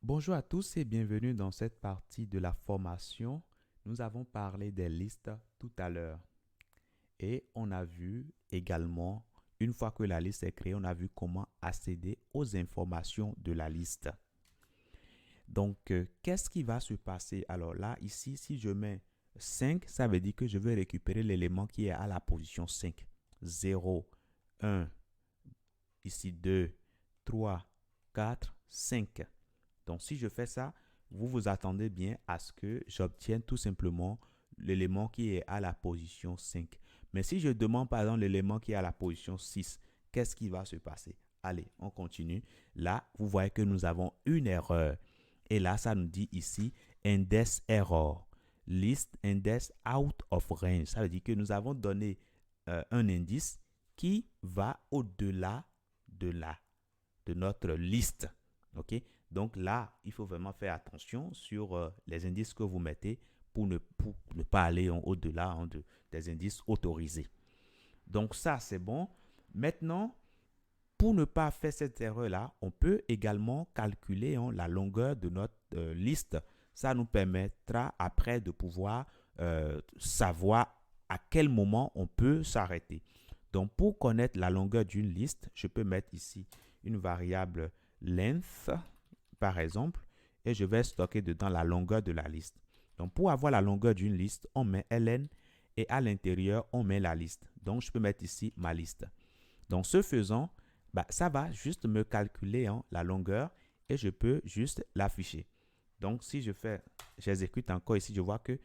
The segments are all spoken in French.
Bonjour à tous et bienvenue dans cette partie de la formation. Nous avons parlé des listes tout à l'heure et on a vu également, une fois que la liste est créée, on a vu comment accéder aux informations de la liste. Donc, qu'est-ce qui va se passer? Alors là, ici, si je mets 5, ça veut dire que je vais récupérer l'élément qui est à la position 5. 0, 1, ici 2, 3, 4, 5. Donc, si je fais ça, vous vous attendez bien à ce que j'obtienne tout simplement l'élément qui est à la position 5. Mais si je demande par exemple l'élément qui est à la position 6, qu'est-ce qui va se passer? Allez, on continue. Là, vous voyez que nous avons une erreur. Et là, ça nous dit ici index error. List index out of range. Ça veut dire que nous avons donné un indice qui va au-delà de notre liste. OK? Donc là, il faut vraiment faire attention sur les indices que vous mettez pour ne pas aller au-delà des indices autorisés. Donc ça, c'est bon. Maintenant, pour ne pas faire cette erreur-là, on peut également calculer la longueur de notre liste. Ça nous permettra après de pouvoir savoir à quel moment on peut s'arrêter. Donc, pour connaître la longueur d'une liste, je peux mettre ici une variable length, par exemple, et je vais stocker dedans la longueur de la liste. Donc, pour avoir la longueur d'une liste, on met ln et à l'intérieur, on met la liste. Donc, je peux mettre ici ma liste. Donc, ce faisant, ça va juste me calculer la longueur et je peux juste l'afficher. Donc, si j'exécute encore ici, je vois que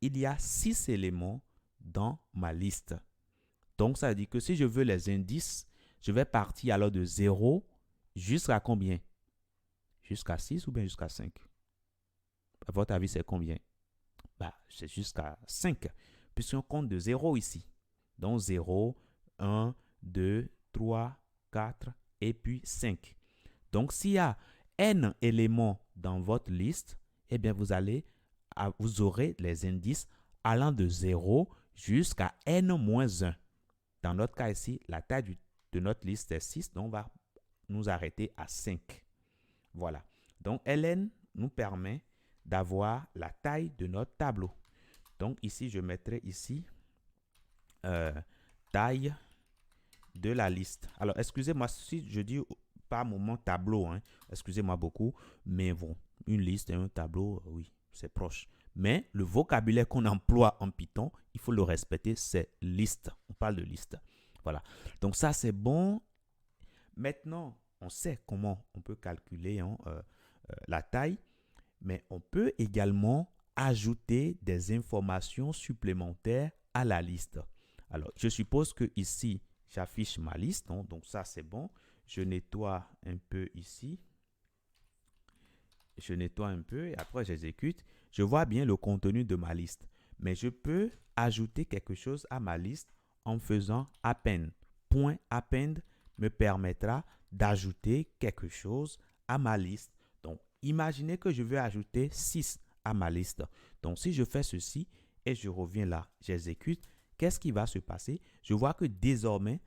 il y a 6 éléments dans ma liste. Donc, ça veut dire que si je veux les indices, je vais partir alors de 0 jusqu'à combien? Jusqu'à 6 ou bien jusqu'à 5? À votre avis, c'est combien? C'est jusqu'à 5, puisqu'on compte de 0 ici. Donc, 0, 1, 2, 3, 4 et puis 5. Donc, s'il y a n éléments dans votre liste, eh bien, vous aurez les indices allant de 0 jusqu'à n-1. Dans notre cas ici, la taille de notre liste est 6, donc on va nous arrêter à 5. Voilà. Donc, ln nous permet d'avoir la taille de notre tableau. Donc, ici, je mettrai ici taille de la liste. Alors, excusez-moi si je dis pas mon tableau, excusez-moi beaucoup, mais bon, une liste et un tableau, oui, c'est proche. Mais le vocabulaire qu'on emploie en Python, il faut le respecter, c'est liste. On parle de liste. Voilà. Donc ça, c'est bon. Maintenant, on sait comment on peut calculer la taille, mais on peut également ajouter des informations supplémentaires à la liste. Alors, je suppose que ici, j'affiche ma liste. Donc ça, c'est bon. Je nettoie un peu ici. Je nettoie un peu et après, j'exécute. Je vois bien le contenu de ma liste. Mais je peux ajouter quelque chose à ma liste en faisant append. Point append me permettra d'ajouter quelque chose à ma liste. Donc, imaginez que je veux ajouter 6 à ma liste. Donc, si je fais ceci et je reviens là, j'exécute, qu'est-ce qui va se passer? Je vois que désormais,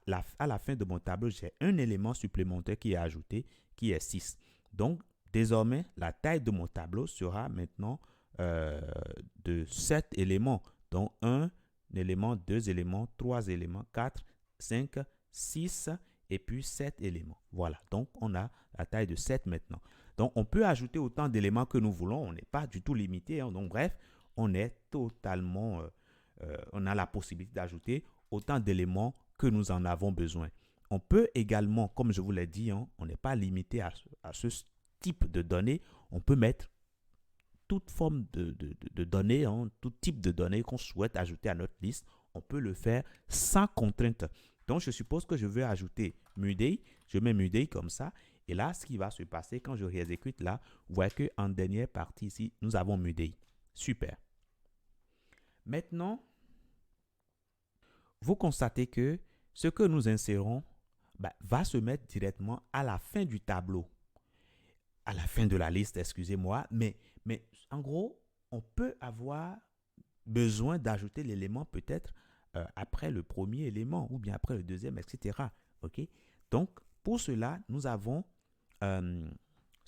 à la fin de mon tableau, j'ai un élément supplémentaire qui est ajouté, qui est 6. Donc, désormais, la taille de mon tableau sera maintenant de 7 éléments. Donc, un élément, 2 éléments, 3 éléments, 4, 5, 6 et puis 7 éléments. Voilà, donc on a la taille de 7 maintenant. Donc, on peut ajouter autant d'éléments que nous voulons. On n'est pas du tout limité. Donc, bref, on est totalement... on a la possibilité d'ajouter autant d'éléments que nous en avons besoin. On peut également, comme je vous l'ai dit, on n'est pas limité à ce type de données. On peut mettre toute forme de données, tout type de données qu'on souhaite ajouter à notre liste. On peut le faire sans contrainte. Donc, je suppose que je veux ajouter Muday. Je mets Muday comme ça. Et là, ce qui va se passer quand je réexécute là, vous voyez qu'en dernière partie ici, nous avons Muday. Super. Maintenant, vous constatez que ce que nous insérons va se mettre directement à la fin du tableau. À la fin de la liste, excusez-moi. Mais en gros, on peut avoir besoin d'ajouter l'élément peut-être après le premier élément ou bien après le deuxième, etc. OK? Donc, pour cela, nous avons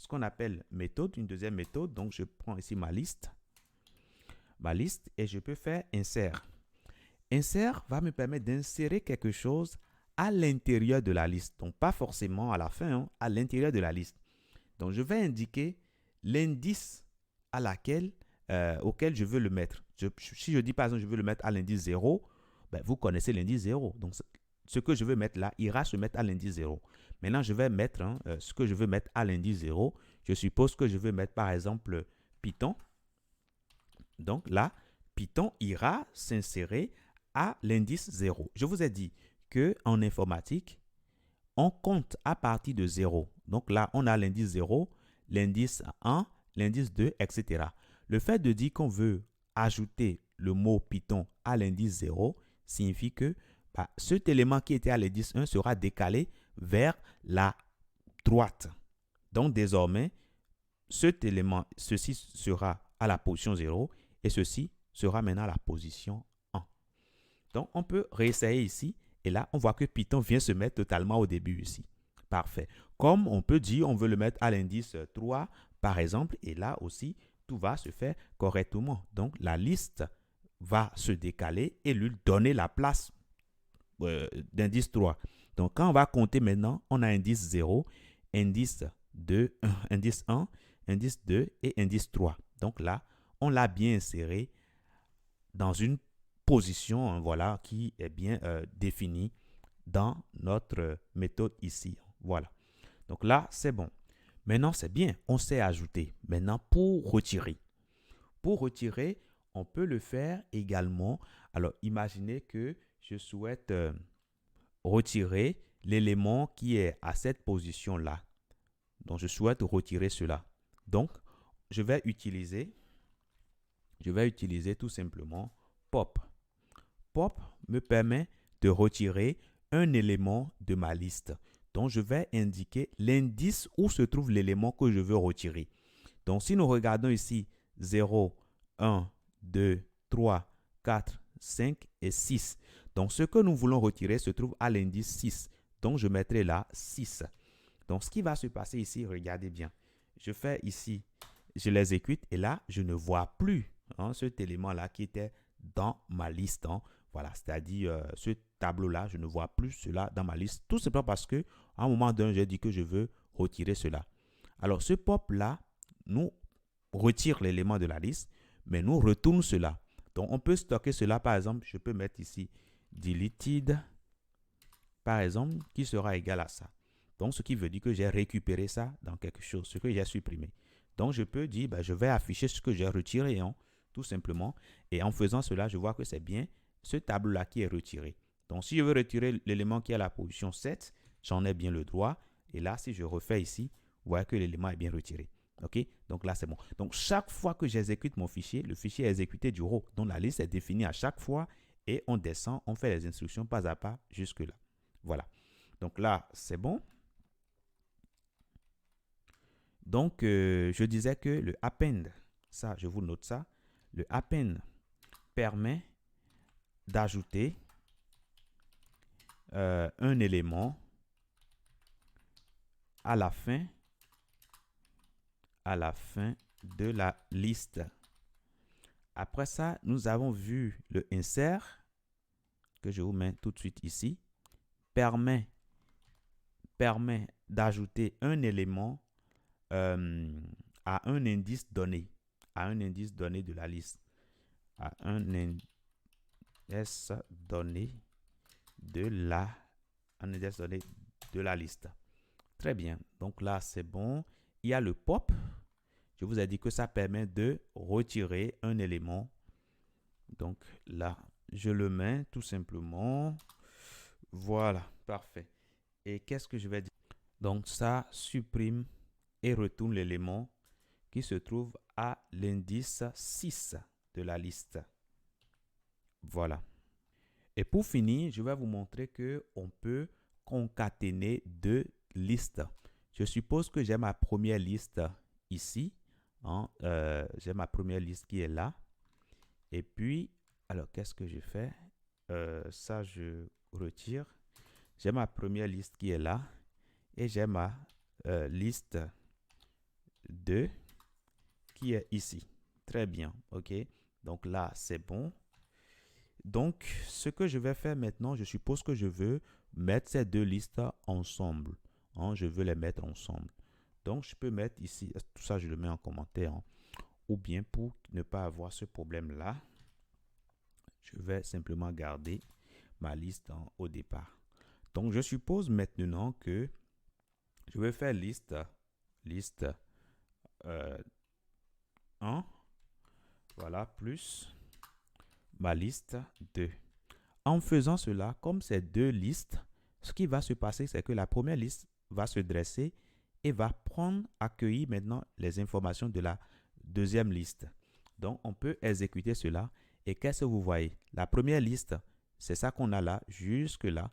ce qu'on appelle méthode, une deuxième méthode. Donc, je prends ici ma liste et je peux faire insert. Insert va me permettre d'insérer quelque chose à l'intérieur de la liste. Donc, pas forcément à la fin, hein, à l'intérieur de la liste. Donc, je vais indiquer l'indice auquel je veux le mettre. Si je dis par exemple, je veux le mettre à l'indice 0, ben, vous connaissez l'indice 0. Donc, ce que je veux mettre là ira se mettre à l'indice 0. Maintenant, je vais mettre ce que je veux mettre à l'indice 0. Je suppose que je veux mettre par exemple Python. Donc là, Python ira s'insérer à l'indice 0. Je vous ai dit qu'en informatique, on compte à partir de 0. Donc là, on a l'indice 0, l'indice 1, l'indice 2, etc. Le fait de dire qu'on veut ajouter le mot Python à l'indice 0 signifie que cet élément qui était à l'indice 1 sera décalé vers la droite. Donc désormais, ceci sera à la position 0 et ceci sera maintenant à la position 1. Donc on peut réessayer ici et là on voit que Python vient se mettre totalement au début ici. Parfait. Comme on peut dire, on veut le mettre à l'indice 3 par exemple et là aussi tout va se faire correctement. Donc la liste va se décaler et lui donner la place d'indice 3. Donc quand on va compter maintenant, on a indice 0, indice 2, indice 1, indice 2 et indice 3. Donc là, on l'a bien inséré dans une position voilà, qui est bien définie dans notre méthode ici. Voilà. Donc là, c'est bon. Maintenant, c'est bien. On sait ajouter. Maintenant, pour retirer. Pour retirer, on peut le faire également. Alors, imaginez que je souhaite retirer l'élément qui est à cette position-là. Donc, je souhaite retirer cela. Donc, je vais utiliser tout simplement pop. Pop me permet de retirer un élément de ma liste. Donc, je vais indiquer l'indice où se trouve l'élément que je veux retirer. Donc, si nous regardons ici 0, 1, 2, 3, 4, 5 et 6. Donc, ce que nous voulons retirer se trouve à l'indice 6. Donc, je mettrai là 6. Donc, ce qui va se passer ici, regardez bien. Je fais ici, je l'exécute et là, je ne vois plus cet élément-là qui était dans ma liste. Voilà, c'est-à-dire ce tableau-là, je ne vois plus cela dans ma liste. Tout simplement parce qu'à un moment donné, j'ai dit que je veux retirer cela. Alors, ce pop-là nous retire l'élément de la liste, mais nous retourne cela. Donc, on peut stocker cela, par exemple, je peux mettre ici deleted, par exemple, qui sera égal à ça. Donc, ce qui veut dire que j'ai récupéré ça dans quelque chose, ce que j'ai supprimé. Donc, je peux dire, je vais afficher ce que j'ai retiré, tout simplement. Et en faisant cela, je vois que c'est bien ce tableau-là qui est retiré. Donc, si je veux retirer l'élément qui est à la position 7, j'en ai bien le droit. Et là, si je refais ici, vous voyez que l'élément est bien retiré. OK? Donc là, c'est bon. Donc, chaque fois que j'exécute mon fichier, le fichier est exécuté du row. Donc, la liste est définie à chaque fois et on descend, on fait les instructions pas à pas jusque-là. Voilà. Donc là, c'est bon. Donc, je disais que le append, ça, je vous note ça, le append permet d'ajouter un élément à la fin de la liste. Après ça, nous avons vu le insert, que je vous mets tout de suite ici, permet d'ajouter un élément à un indice donné, de la liste, à un indice donné de la liste. Très bien. Donc là, c'est bon. Il y a le pop. Je vous ai dit que ça permet de retirer un élément. Donc là, je le mets tout simplement. Voilà, parfait. Et qu'est-ce que je vais dire? Donc ça supprime et retourne l'élément qui se trouve à l'indice 6 de la liste. Voilà. Et pour finir, je vais vous montrer qu'on peut concaténer deux listes. Je suppose que j'ai ma première liste ici. J'ai ma première liste qui est là. Et puis, alors qu'est-ce que je fais? Ça, je retire. J'ai ma première liste qui est là. Et j'ai ma liste 2 qui est ici. Très bien, ok. Donc là, c'est bon. Donc, ce que je vais faire maintenant, je suppose que je veux mettre ces deux listes ensemble. Hein, je veux les mettre ensemble. Donc, je peux mettre ici, tout ça, je le mets en commentaire. Hein. Ou bien, pour ne pas avoir ce problème-là, je vais simplement garder ma liste au départ. Donc, je suppose maintenant que je vais faire liste 1, voilà, plus ma liste 2. En faisant cela, comme ces deux listes, ce qui va se passer, c'est que la première liste va se dresser et va accueillir maintenant les informations de la deuxième liste. Donc, on peut exécuter cela. Et qu'est-ce que vous voyez? La première liste, c'est ça qu'on a là, jusque-là.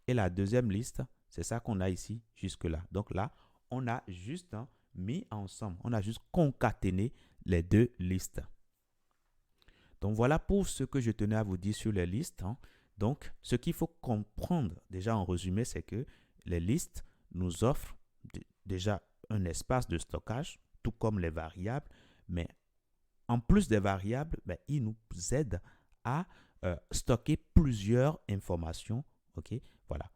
Et la deuxième liste, c'est ça qu'on a ici, jusque-là. Donc là, on a juste mis ensemble, on a juste concaténé les deux listes. Donc voilà pour ce que je tenais à vous dire sur les listes. Hein. Donc, ce qu'il faut comprendre déjà en résumé, c'est que les listes nous offrent déjà un espace de stockage, tout comme les variables, mais en plus des variables, ils nous aident à stocker plusieurs informations. Ok, voilà.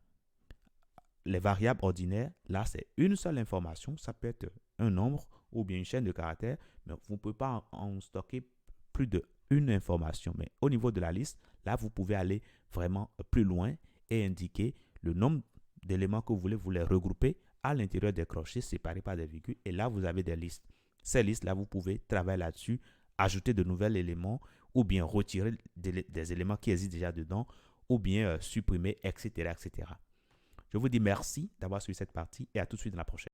Les variables ordinaires, là, c'est une seule information. Ça peut être un nombre ou bien une chaîne de caractères, mais vous ne pouvez pas en stocker plus d'une information. Mais au niveau de la liste, là, vous pouvez aller vraiment plus loin et indiquer le nombre d'éléments que vous voulez, vous les regrouper à l'intérieur des crochets séparés par des virgules. Et là, vous avez des listes. Ces listes-là, vous pouvez travailler là-dessus, ajouter de nouveaux éléments ou bien retirer des éléments qui existent déjà dedans ou bien supprimer, etc., etc. Je vous dis merci d'avoir suivi cette partie et à tout de suite dans la prochaine.